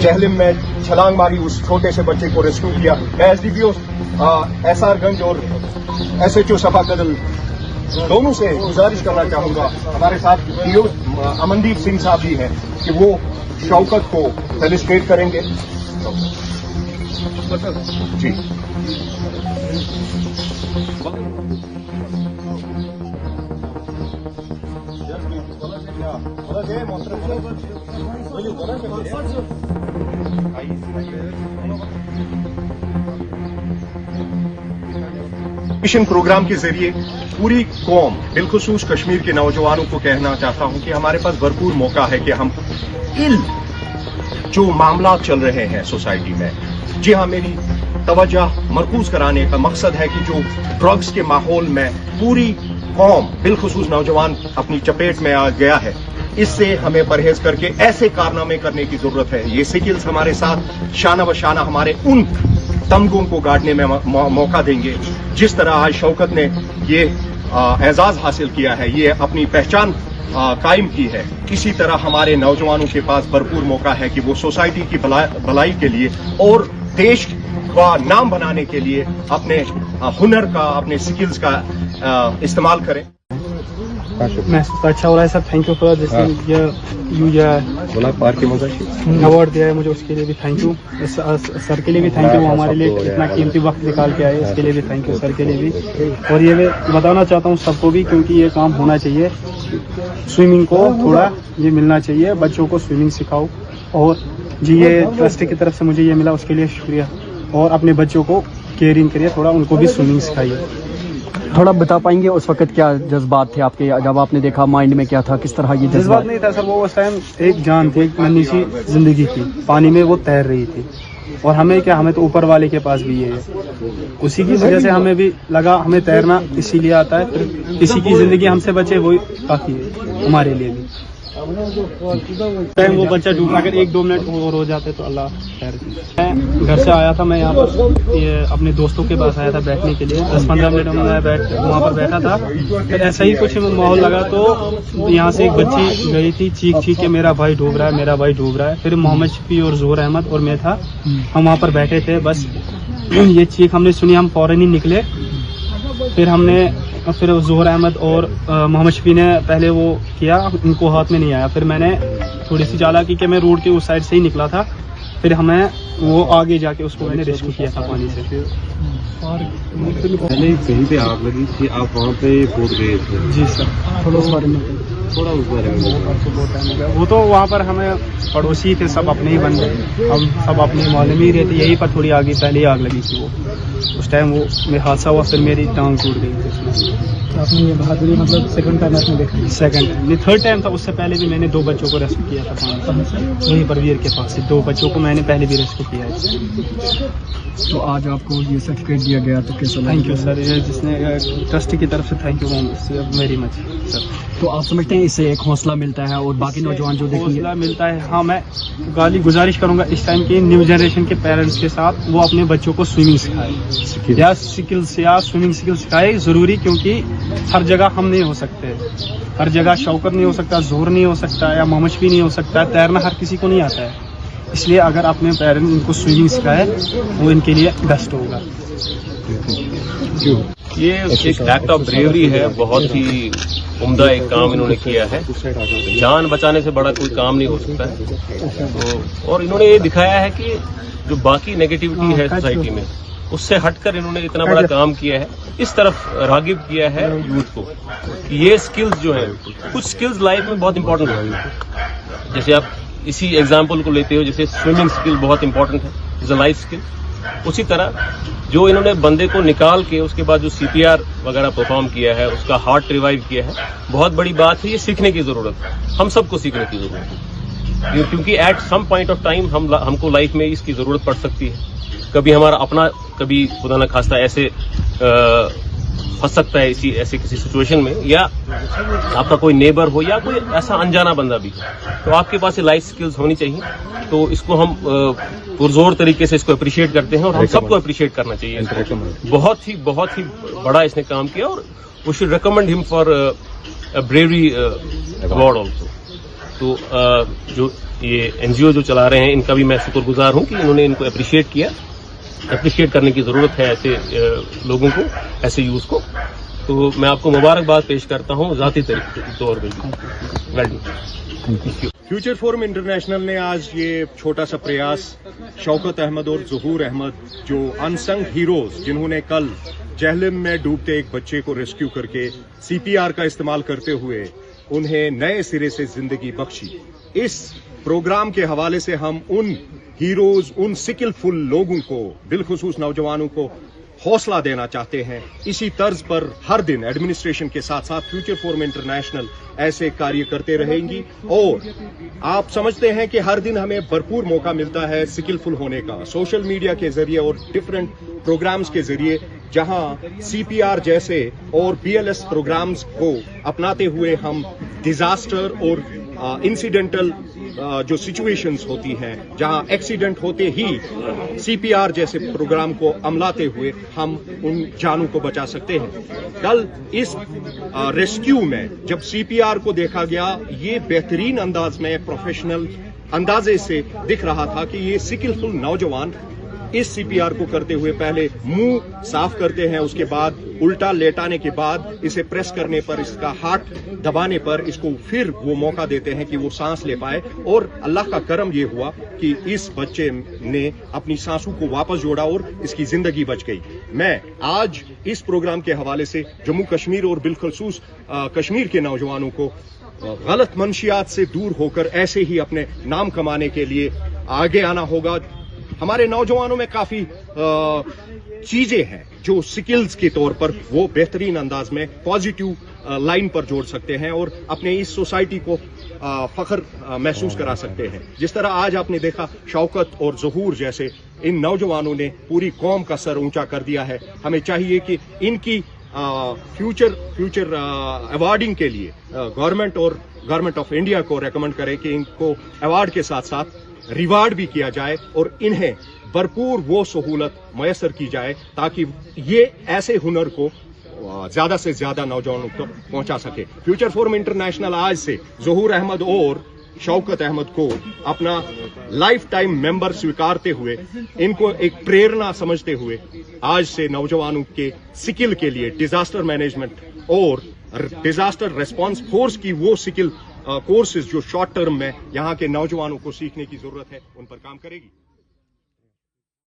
जहलिम में छलांग मारी, उस छोटे से बच्चे को रेस्क्यू किया। मैं SDPO SR गंज और SHO सफा कदल दोनों से गुजारिश करना चाहूंगा, हमारे साथ DO अमनदीप सिंह साहब भी हैं, कि वो शौकत को फेलिसिटेट करेंगे। जी मिशन प्रोग्राम के जरिए पूरी कौम, बिलखुसूस कश्मीर के नौजवानों को कहना चाहता हूं कि हमारे पास भरपूर मौका है कि हम इन जो मामला चल रहे हैं सोसाइटी में, जी हाँ, मेरी तवज्जो मरकूज कराने का मकसद है कि जो ड्रग्स के माहौल में पूरी कौम, बिलखुसूस नौजवान अपनी चपेट में आ गया है, इससे हमें परहेज करके ऐसे कारनामे करने की जरूरत है। ये स्किल्स हमारे साथ शाना बशाना हमारे उन तमगों को गाड़ने में मौका देंगे। जिस तरह आज शौकत ने ये एजाज हासिल किया है, ये अपनी पहचान कायम की है, इसी तरह हमारे नौजवानों के पास भरपूर मौका है कि वो सोसाइटी की भलाई के लिए और देश का नाम बनाने के लिए अपने हुनर का, अपने स्किल्स का इस्तेमाल करें। महसूस अच्छा हो रहा है sir, thank you for this award दिया है मुझे, उसके लिए भी थैंक यू। सर के लिए भी थैंक यू, हमारे लिए इतना कीमती वक्त निकाल के आए, इसके लिए भी थैंक यू सर के लिए भी। और ये मैं बताना चाहता हूँ सबको भी, क्योंकि ये काम होना चाहिए, स्विमिंग को थोड़ा ये मिलना चाहिए, बच्चों को स्विमिंग सिखाओ। और जी ये ट्रस्ट की तरफ से मुझे ये मिला, उसके लिए शुक्रिया। और अपने बच्चों को केयरिंग करिए, थोड़ा उनको भी स्विमिंग सिखाइए। थोड़ा बता पाएंगे उस वक्त क्या जज्बात थे आपके, जब आपने देखा माइंड में क्या था, किस तरह ये जज्बात नहीं था सर, वो उस टाइम एक जान थी, एक नन्ही सी जिंदगी थी, पानी में वो तैर रही थी। और हमें क्या, हमें तो ऊपर वाले के पास भी ये है, उसी की वजह से हमें भी लगा हमें तैरना इसीलिए आता है, फिर किसी की जिंदगी हमसे बचे वही काफी है हमारे लिए भी। टाइम वो बच्चा डूब, अगर 1-2 मिनट और हो जाते तो अल्लाह खैर। मैं घर से आया था, मैं यहाँ पर ये अपने दोस्तों के पास आया था बैठने के लिए, 10-15 मिनट में वहाँ पर बैठा था। फिर ऐसा ही कुछ माहौल लगा तो यहाँ से एक बच्ची गई थी चीख के, मेरा भाई डूब रहा है, मेरा भाई डूब रहा है। फिर मोहम्मद शफी और जोहर अहमद और मैं था, हम वहाँ पर बैठे थे। बस ये चीख हमने सुनी, हम फौरन ही निकले। फिर जोहर अहमद और मोहम्मद शफी ने पहले वो किया, उनको हाथ में नहीं आया। फिर मैंने थोड़ी सी चालाकी कि मैं रोड के उस साइड से ही निकला था, फिर हमें वो आगे जाके उसको मैंने रेस्क्यू किया था पानी से। पहले कहीं पे आग लगी थी, आप वहाँ पे कूद गए थे? जी सर, थोड़ा उस बारे में वो तो वहाँ पर हमें पड़ोसी थे, सब अपने ही बंदे, हम सब अपने मोहल्ले में ही रहते, यहीं पर थोड़ी आगे पहले ही आग लगी थी। वो उस टाइम वो मेरा हादसा हुआ, फिर मेरी टांग टूट गई थी उसमें। आपने ये बहादुरी मतलब सेकंड टाइम आपने देखा? सेकंड टाइम नहीं, थर्ड टाइम था। उससे पहले भी मैंने 2 बच्चों को रेस्क्यू किया था पानी से, वहीं पर वीर के पास से 2 बच्चों को मैंने पहले भी रेस्क्यू किया है। तो आज आपको ये सर्टिफिकेट दिया गया तो कैसा? थैंक यू सर, जिसने ट्रस्ट की तरफ से thank you very much sir. तो आप समझते हैं इससे एक हौसला मिलता है और बाकी नौजवान जो देखेंगे? हौसला मिलता है, हाँ। मैं गुजारिश करूंगा इस टाइम की न्यू जनरेशन के पेरेंट्स के साथ, वो अपने बच्चों को स्विमिंग सिखाए या स्किल्स या स्विमिंग स्किल्स सिखाए ज़रूरी, क्योंकि हर जगह हम नहीं हो सकते, हर जगह शौकत नहीं हो सकता, जोर नहीं हो सकता, या मोहम्मद शफी नहीं हो सकता, तैरना हर किसी को नहीं आता है। इसलिए अगर अपने पेरेंट्स इनको स्विमिंग सिखाए वो इनके लिए बेस्ट होगा। ये एक एक्ट ऑफ ब्रेवरी है, बहुत ही उम्दा एक काम इन्होंने किया है। जान बचाने से बड़ा कोई काम नहीं हो सकता है। तो और इन्होंने ये दिखाया है कि जो बाकी नेगेटिविटी है सोसाइटी में, उससे हटकर इन्होंने इतना बड़ा काम किया है, इस तरफ रागिब किया है यूथ को। ये स्किल्स जो है, कुछ स्किल्स लाइफ में बहुत इंपॉर्टेंट है। जैसे आप इसी एग्जाम्पल को लेते हो, जैसे स्विमिंग स्किल बहुत इंपॉर्टेंट है, इज अ लाइफ स्किल। उसी तरह जो इन्होंने बंदे को निकाल के उसके बाद जो CPR वगैरह परफॉर्म किया है, उसका हार्ट रिवाइव किया है, बहुत बड़ी बात है। ये सीखने की जरूरत है, हम सबको सीखने की जरूरत है, क्योंकि at some point of time हमको लाइफ में इसकी जरूरत पड़ सकती है। कभी हमारा अपना, कभी खुदा न खास्ता ऐसे फंस सकता है ऐसे किसी सिचुएशन में, या आपका कोई नेबर हो या कोई ऐसा अनजाना बंदा भी हो, तो आपके पास ये लाइफ स्किल्स होनी चाहिए। तो इसको हम पुरजोर तरीके से इसको अप्रिशिएट करते हैं और हम सबको अप्रिशिएट करना चाहिए। बहुत ही बड़ा इसने काम किया और we should recommend him for bravery award also. तो जो ये NGO जो चला रहे हैं, इनका भी मैं शुक्रगुजार हूं कि इन्होंने इनको अप्रिशिएट किया। अप्रिशिएट करने की ज़रूरत है ऐसे लोगों को, ऐसे यूथ को। तो मैं आपको मुबारकबाद पेश करता हूं ज़ाती तौर पर। Well done. Future forum international ने आज ये छोटा सा प्रयास शौकत अहमद और ज़हूर अहमद, जो अनसंग हीरोज, जिन्होंने कल जहलम में डूबते एक बच्चे को रेस्क्यू करके CPR का इस्तेमाल करते हुए उन्हें नए सिरे से जिंदगी बख्शी, इस प्रोग्राम के हवाले से हम उन हीरोज, उन स्किलफुल लोगों को, बिलखुसूस नौजवानों को हौसला देना चाहते हैं। इसी तर्ज पर हर दिन एडमिनिस्ट्रेशन के साथ साथ फ्यूचर फोरम इंटरनेशनल ऐसे कार्य करते रहेंगी। और आप समझते हैं कि हर दिन हमें भरपूर मौका मिलता है स्किलफुल होने का, सोशल मीडिया के जरिए और डिफरेंट प्रोग्राम्स के जरिए, जहां CPR जैसे और BLS प्रोग्राम्स को अपनाते हुए हम डिजास्टर और इंसिडेंटल जो सिचुएशंस होती हैं, जहां एक्सीडेंट होते ही CPR जैसे प्रोग्राम को अमलाते हुए हम उन जानों को बचा सकते हैं। कल इस रेस्क्यू में जब CPR को देखा गया, ये बेहतरीन अंदाज में, प्रोफेशनल अंदाजे से दिख रहा था कि ये स्किलफुल नौजवान इस CPR को करते हुए पहले मुंह साफ करते हैं, उसके बाद उल्टा लेटाने के बाद इसे प्रेस करने पर, इसका हार्ट दबाने पर इसको फिर वो मौका देते हैं कि वो सांस ले पाए। और अल्लाह का करम ये हुआ कि इस बच्चे ने अपनी सांसों को वापस जोड़ा और इसकी जिंदगी बच गई। मैं आज इस प्रोग्राम के हवाले से जम्मू कश्मीर और बिलखुसूस कश्मीर के नौजवानों को गलत मंशियात से दूर होकर ऐसे ही अपने नाम कमाने के लिए आगे आना होगा। हमारे नौजवानों में काफी चीजें हैं जो स्किल्स के तौर पर वो बेहतरीन अंदाज में पॉजिटिव लाइन पर जोड़ सकते हैं और अपने इस सोसाइटी को फख्र महसूस करा सकते हैं। जिस तरह आज आपने देखा शौकत और ज़हूर जैसे इन नौजवानों ने पूरी कौम का सर ऊंचा कर दिया है। हमें चाहिए कि इनकी फ्यूचर अवार्डिंग के लिए गवर्नमेंट ऑफ इंडिया को रेकमेंड करें कि इनको अवार्ड के साथ साथ रिवार्ड भी किया जाए और इन्हें भरपूर वो सहूलत मयसर की जाए ताकि ये ऐसे हुनर को ज्यादा से ज्यादा नौजवानों तक पहुंचा सके। फ्यूचर फोरम इंटरनेशनल आज से ज़हूर अहमद और शौकत अहमद को अपना लाइफ टाइम मेंबर स्वीकारते हुए, इनको एक प्रेरणा समझते हुए, आज से नौजवानों के स्किल के लिए डिजास्टर मैनेजमेंट और डिजास्टर रेस्पॉन्स फोर्स की वो स्किल कोर्सेज जो शॉर्ट टर्म में यहाँ के नौजवानों को सीखने की जरूरत है, उन पर काम करेगी।